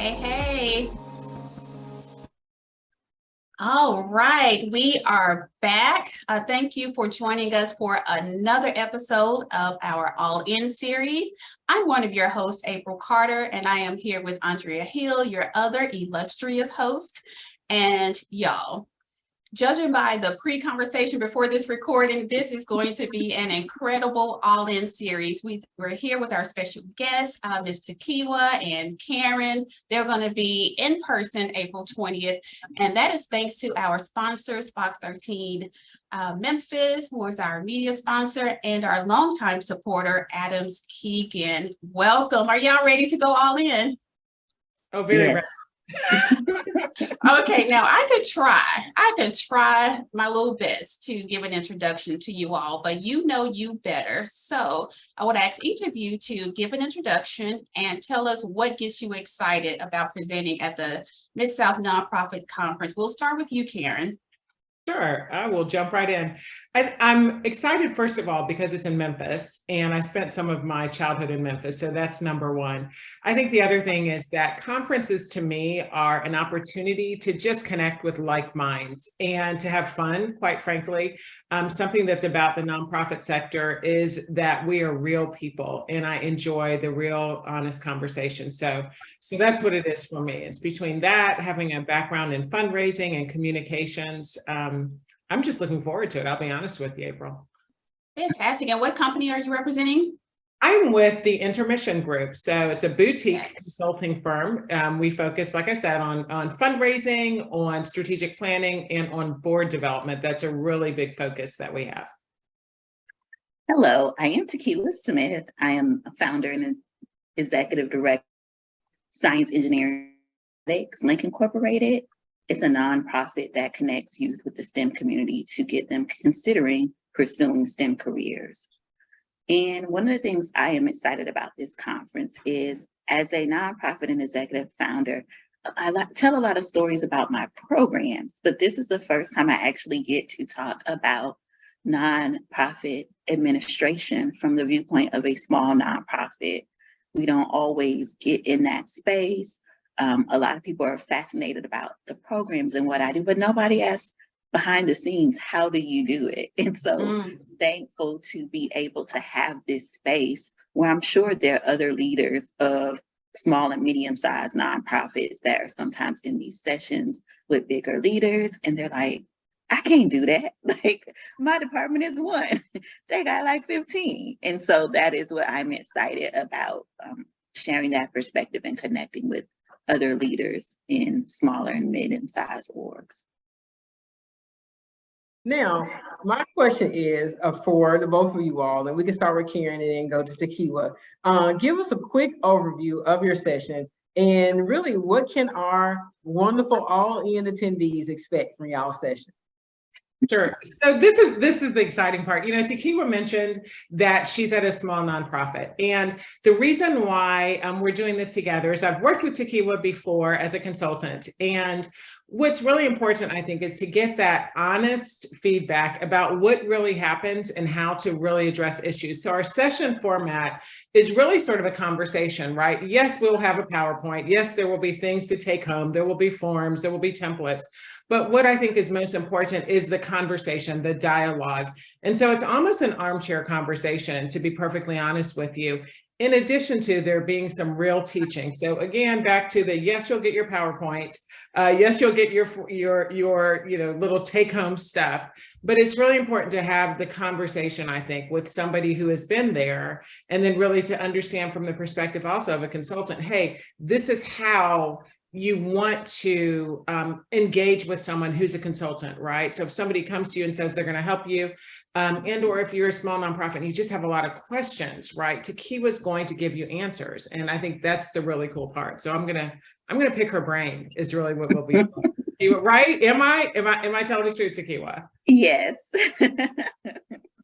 Hey, hey. All right, we are back. Thank you for joining us for another episode of our All In series. I'm one of your hosts, April Carter, and I am here with Andrea Hill, your other illustrious host. And y'all, judging by the pre-conversation before this recording, this is going to be an incredible all-in series. We're here with our special guests, Ms. Tokiwa and Karin. They're going to be in person April 20th, and that is thanks to our sponsors, Fox 13 Memphis, who is our media sponsor, and our longtime supporter, Adams Keegan. Welcome. Are y'all ready to go all in? Oh, very ready. Okay, now I could try my little best to give an introduction to you all, but you know you better. So I would ask each of you to give an introduction and tell us what gets you excited about presenting at the Mid-South Nonprofit Conference. We'll start with you, Karin. Sure, I will jump right in. I'm excited, first of all, because it's in Memphis, and I spent some of my childhood in Memphis, so that's number one. I think the other thing is that conferences, to me, are an opportunity to just connect with like minds and to have fun, quite frankly. Something that's about the nonprofit sector is that we are real people, and I enjoy the real, honest conversation. So that's what it is for me. It's between that, having a background in fundraising and communications. I'm just looking forward to it. I'll be honest with you, April. Fantastic. And what company are you representing? I'm with the Intermission Group. So it's a boutique consulting firm. We focus, like I said, on fundraising, on strategic planning, and on board development. That's a really big focus that we have. Hello, I am Tokiwa Smith. I am a founder and executive director, Science Engineering Link Incorporated. It's a nonprofit that connects youth with the STEM community to get them considering pursuing STEM careers. And one of the things I am excited about this conference is, as a nonprofit and executive founder, I tell a lot of stories about my programs, but this is the first time I actually get to talk about nonprofit administration from the viewpoint of a small nonprofit. We don't always get in that space. A lot of people are fascinated about the programs and what I do, but nobody asks behind the scenes, how do you do it? And so thankful to be able to have this space where I'm sure there are other leaders of small and medium-sized nonprofits that are sometimes in these sessions with bigger leaders, and they're like, I can't do that. Like, my department is one. They got like 15. And so that is what I'm excited about, sharing that perspective and connecting with other leaders in smaller and mid-sized orgs. Now, my question is for the both of you all, and we can start with Karin and then go to Tokiwa. Give us a quick overview of your session, and really, what can our wonderful all-in attendees expect from y'all session? Sure. So this is the exciting part. You know, Tokiwa mentioned that she's at a small nonprofit. And the reason why we're doing this together is I've worked with Tokiwa before as a consultant. And what's really important, I think, is to get that honest feedback about what really happens and how to really address issues. So our session format is really sort of a conversation, right? Yes, we'll have a PowerPoint. Yes, there will be things to take home. There will be forms. There will be templates. But what I think is most important is the conversation, the dialogue. And so it's almost an armchair conversation, to be perfectly honest with you, in addition to there being some real teaching. So again, back to the, yes, you'll get your PowerPoint. Yes, you'll get your little take home stuff, but it's really important to have the conversation, I think, with somebody who has been there, and then really to understand from the perspective also of a consultant, hey, this is how you want to engage with someone who's a consultant, right? So if somebody comes to you and says they're going to help you, and or if you're a small nonprofit and you just have a lot of questions, right? Tokiwa's going to give you answers, and I think that's the really cool part. So I'm gonna pick her brain is really what will be right? Am I telling the truth, Tokiwa? Yes.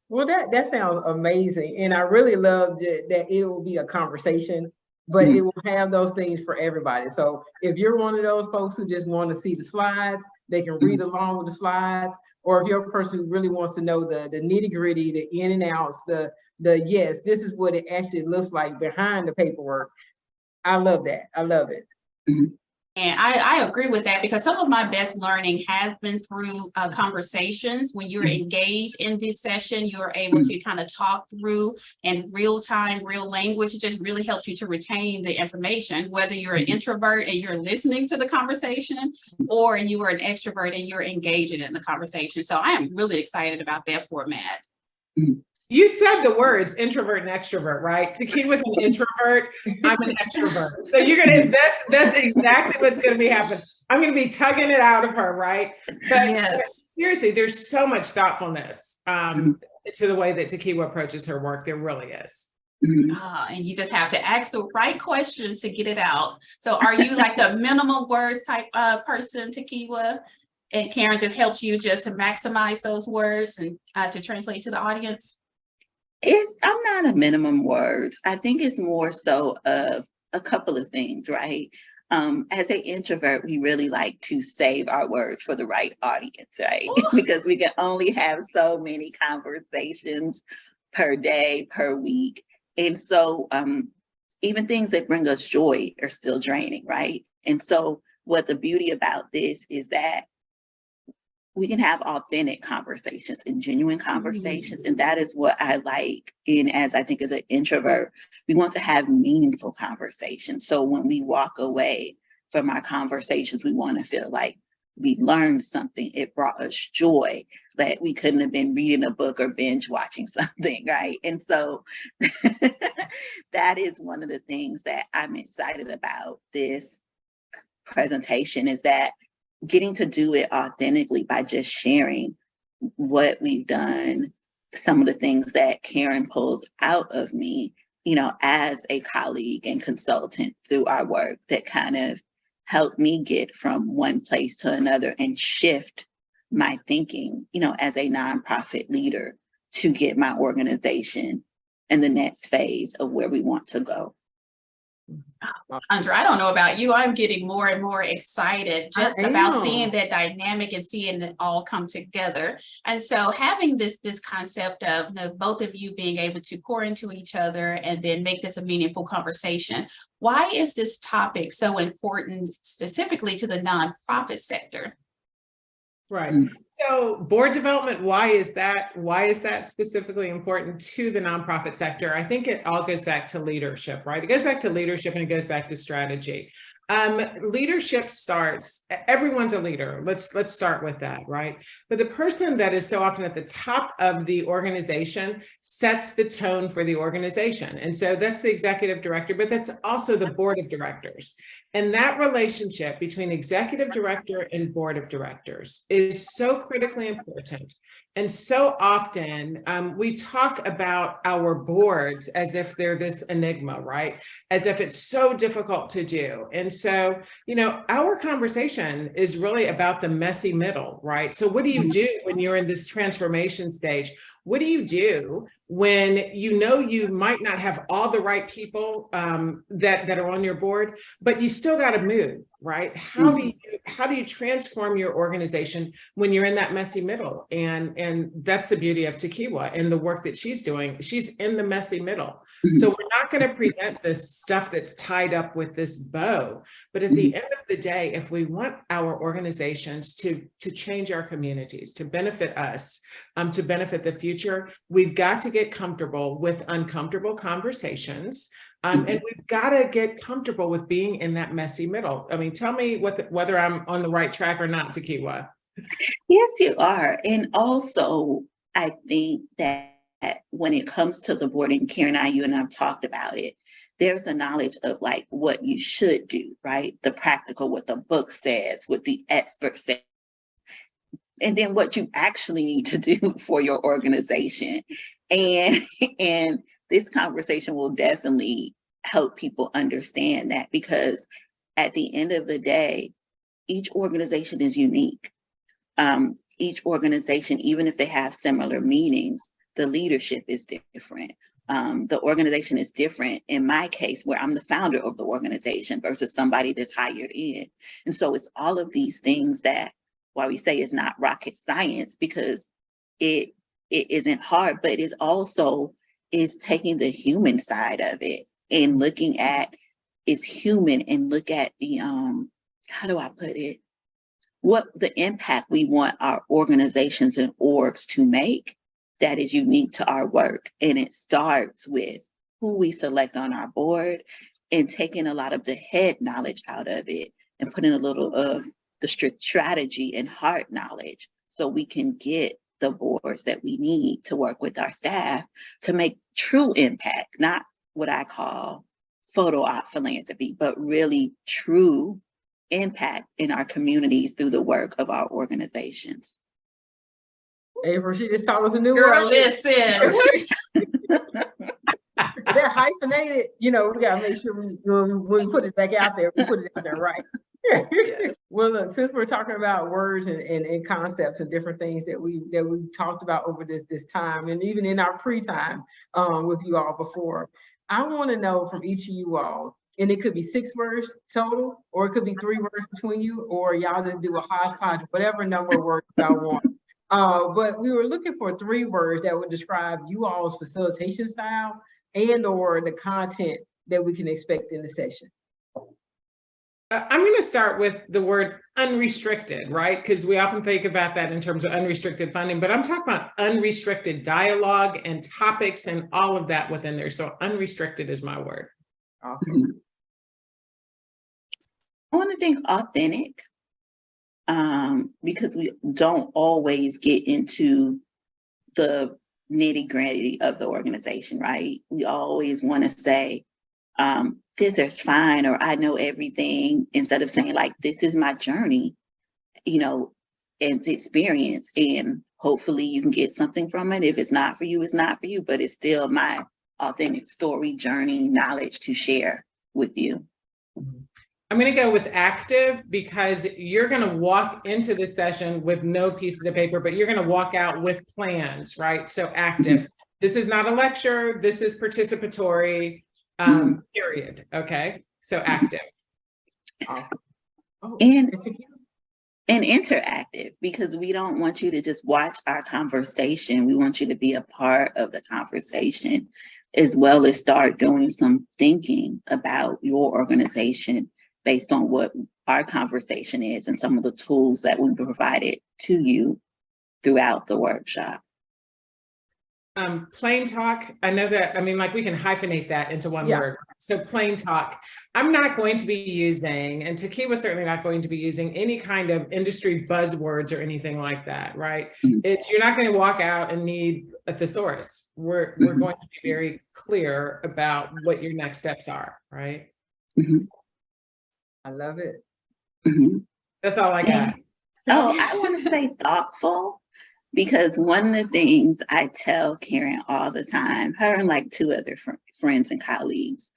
Well, that sounds amazing, and I really love that it will be a conversation, but it will have those things for everybody. So if you're one of those folks who just want to see the slides, they can read along with the slides. Or if you're a person who really wants to know the nitty gritty, the in and outs, the yes, this is what it actually looks like behind the paperwork. I love that. I love it. Mhm. And I agree with that, because some of my best learning has been through conversations. When you're engaged in this session, you're able to kind of talk through in real time, real language. It just really helps you to retain the information, whether you're an introvert and you're listening to the conversation, or you are an extrovert and you're engaging in the conversation. So I am really excited about that format. You said the words introvert and extrovert, right? Tokiwa's an introvert. I'm an extrovert. So that's exactly what's going to be happening. I'm going to be tugging it out of her, right? But Yes. seriously, there's so much thoughtfulness to the way that Tokiwa approaches her work. There really is. And you just have to ask the right questions to get it out. So are you like the minimum words type person, Tokiwa? And Karin just helps you just to maximize those words and to translate to the audience? I'm not a minimum words. I think it's more so of a couple of things, right? As an introvert, we really like to save our words for the right audience, right? Because we can only have so many conversations per day, per week. And so even things that bring us joy are still draining, right? And so what the beauty about this is that we can have authentic conversations and genuine conversations. And that is what I like. And as I think as an introvert, we want to have meaningful conversations. So when we walk away from our conversations, we want to feel like we learned something. It brought us joy, that we couldn't have been reading a book or binge watching something, right? And so that is one of the things that I'm excited about this presentation, is that getting to do it authentically by just sharing what we've done, some of the things that Karin pulls out of me, as a colleague and consultant through our work, that kind of helped me get from one place to another and shift my thinking, as a nonprofit leader, to get my organization in the next phase of where we want to go. Andra, I don't know about you. I'm getting more and more excited just about seeing that dynamic and seeing it all come together. And so having this concept of both of you being able to pour into each other and then make this a meaningful conversation. Why is this topic so important specifically to the nonprofit sector? Right. So board development, why is that specifically important to the nonprofit sector? I think it all goes back to leadership, right? It goes back to leadership and it goes back to strategy. Leadership starts, everyone's a leader. Let's start with that, right? But the person that is so often at the top of the organization sets the tone for the organization. And so that's the executive director, but that's also the board of directors. And that relationship between executive director and board of directors is so critically important. And so often we talk about our boards as if they're this enigma, right? As if it's so difficult to do. And so, our conversation is really about the messy middle, right? So what do you do when you're in this transformation stage? What do you do when you might not have all the right people that are on your board, but you still got to move, right? How do you transform your organization when you're in that messy middle? And that's the beauty of Tokiwa and the work that she's doing. She's in the messy middle. So we're not going to present this stuff that's tied up with this bow, but at the end of the day, if we want our organizations to change our communities, to benefit us, to benefit the future, we've got to get comfortable with uncomfortable conversations. And we've got to get comfortable with being in that messy middle. I mean, tell me whether I'm on the right track or not, Tokiwa. Yes, you are. And also, I think that when it comes to the board, and Karin and you and I've talked about it, there's a knowledge of like what you should do, right? The practical, what the book says, what the expert says, and then what you actually need to do for your organization. And this conversation will definitely help people understand that, because at the end of the day, each organization is unique. Each organization, even if they have similar meanings, the leadership is different. The organization is different. In my case, where I'm the founder of the organization versus somebody that's hired in. And so it's all of these things that, why we say it's not rocket science, because it isn't hard, but it also is taking the human side of it and looking at is human and look at the, how do I put it? What the impact we want our organizations and orgs to make that is unique to our work. And it starts with who we select on our board and taking a lot of the head knowledge out of it and putting a little of the strategy and heart knowledge so we can get the boards that we need to work with our staff to make true impact, not what I call photo op philanthropy, but really true impact in our communities through the work of our organizations. April, she just taught us a new Girl, word. listen. They're hyphenated. You know, we gotta make sure when we put it back out there, we put it out there right. Yes. Well, look, since we're talking about words and concepts and different things that we've talked about over this time, and even in our pre-time with you all before, I want to know from each of you all, and it could be 6 words total, or it could be 3 words between you, or y'all just do a hodgepodge, whatever number of words y'all want. But we were looking for 3 words that would describe you all's facilitation style and or the content that we can expect in the session. I'm going to start with the word unrestricted, right? Because we often think about that in terms of unrestricted funding, but I'm talking about unrestricted dialogue and topics and all of that within there. So unrestricted is my word. Awesome. I want to think authentic, because we don't always get into the nitty-gritty of the organization, right? We always want to say, this is fine, or I know everything, instead of saying like, this is my journey, you know, and experience, and hopefully you can get something from it. If it's not for you, it's not for you, but it's still my authentic story, journey, knowledge to share with you. I'm going to go with active, because you're going to walk into this session with no pieces of paper, but you're going to walk out with plans, right? So active. This is not a lecture. This is participatory, period. Okay. So active. Awesome. Oh, And interactive, because we don't want you to just watch our conversation. We want you to be a part of the conversation, as well as start doing some thinking about your organization based on what our conversation is and some of the tools that we provided to you throughout the workshop. Plain talk. I know that, I mean, like we can hyphenate that into one word. So plain talk. I'm not going to be using, and Tokiwa's certainly not going to be using any kind of industry buzzwords or anything like that, right? It's, you're not going to walk out and need a thesaurus. We're going to be very clear about what your next steps are, right? I love it. That's all I got. Oh, I want to say thoughtful, because one of the things I tell Karin all the time, her and like 2 other friends and colleagues,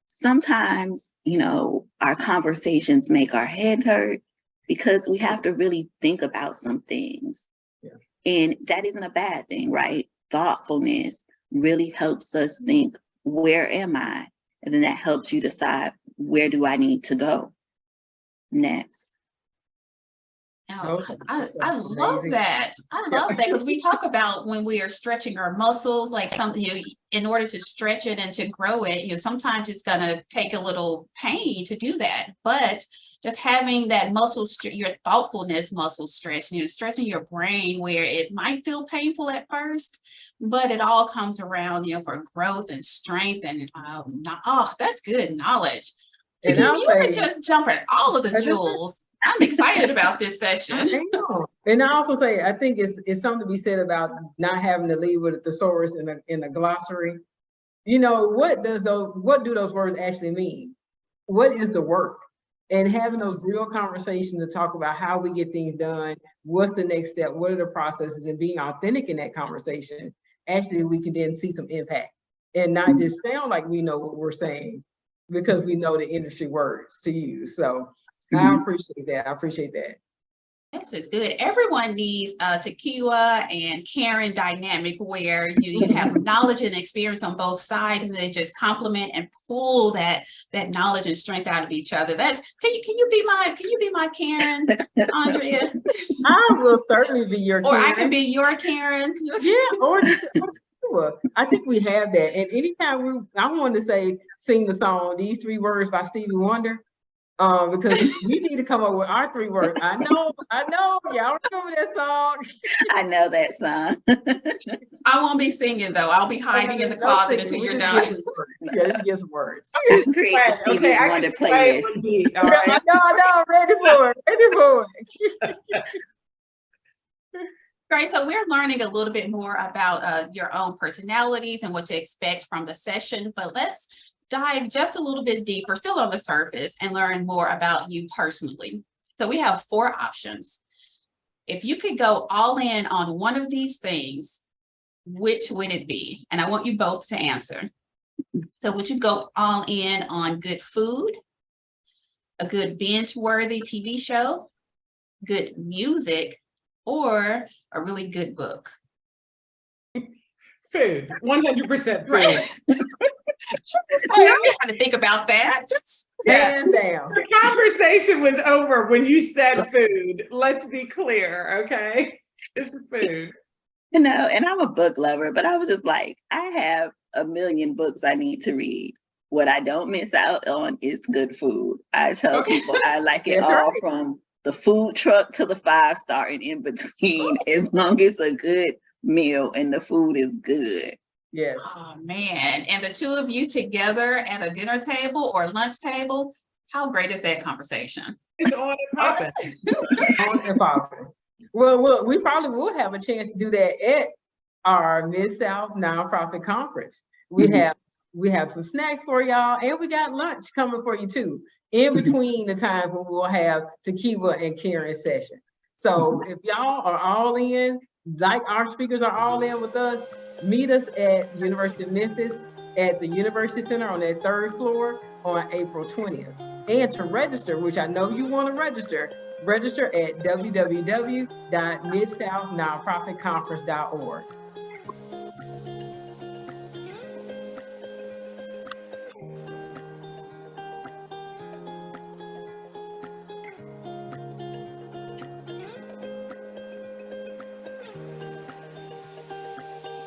sometimes, you know, our conversations make our head hurt because we have to really think about some things. And that isn't a bad thing, right? Thoughtfulness really helps us think, where am I? And then that helps you decide, where do I need to go next? Oh, I love that. I love that, because we talk about when we are stretching our muscles, like something, you know, in order to stretch it and to grow it, you know, sometimes it's going to take a little pain to do that. But just having that muscle, your thoughtfulness muscle stretch, you know, stretching your brain where it might feel painful at first, but it all comes around, you know, for growth and strength. And that's good knowledge. You were just jumping all of the jewels. I'm excited about this session. And I also say, I think it's something to be said about not having to leave with a thesaurus in a glossary. You know, what do those words actually mean? What is the work? And having those real conversations to talk about how we get things done, what's the next step, what are the processes, and being authentic in that conversation, actually we can then see some impact and not just sound like we know what we're saying, because we know the industry words to use. So I appreciate that. I appreciate that. This is good. Everyone needs Tokiwa and Karin dynamic, where you have knowledge and experience on both sides, and they just complement and pull that knowledge and strength out of each other. That's can you be my Karin, Andrea? I will certainly be your Karin. Or I can be your Karin. Yeah, or Tokiwa, I think we have that. And anytime I wanted to say, sing the song, These Three Words by Stevie Wonder, because we need to come up with our 3 words. I know, y'all remember that song? I know that song. I won't be singing though. I'll be hiding in the closet until you're done. Yeah, let's get some words. I can create the Stevie Okay, I Wonder can sway playlist. one beat, all I right? know, ready for it. Great. So we're learning a little bit more about your own personalities and what to expect from the session, but let's dive just a little bit deeper, still on the surface, and learn more about you personally. So we have 4 options. If you could go all in on one of these things, which would it be? And I want you both to answer. So would you go all in on good food, a good binge-worthy TV show, good music, or a really good book? Food, 100% food. Right. I'm not trying to think about that. Just Hands down. The conversation was over when you said food. Let's be clear, okay? This is food. You know, and I'm a book lover, but I was just like, I have a million books I need to read. What I don't miss out on is good food. I tell people I like it That's all right. from the food truck to the 5-star and in between, as long as it's a good meal and the food is good. Yes. oh man. And the 2 of you together at a dinner table or lunch table, how great is that conversation? It's on and popping. On and popping. Well, we probably will have a chance to do that at our Mid-South Nonprofit Conference. We have some snacks for y'all, and we got lunch coming for you too, in between the time when we'll have Tokiwa and Karin's session. So if y'all are all in, like our speakers are all in with us, meet us at University of Memphis at the University Center on that 3rd floor on April 20th. And to register, which I know you want to register at www.midsouthnonprofitconference.org.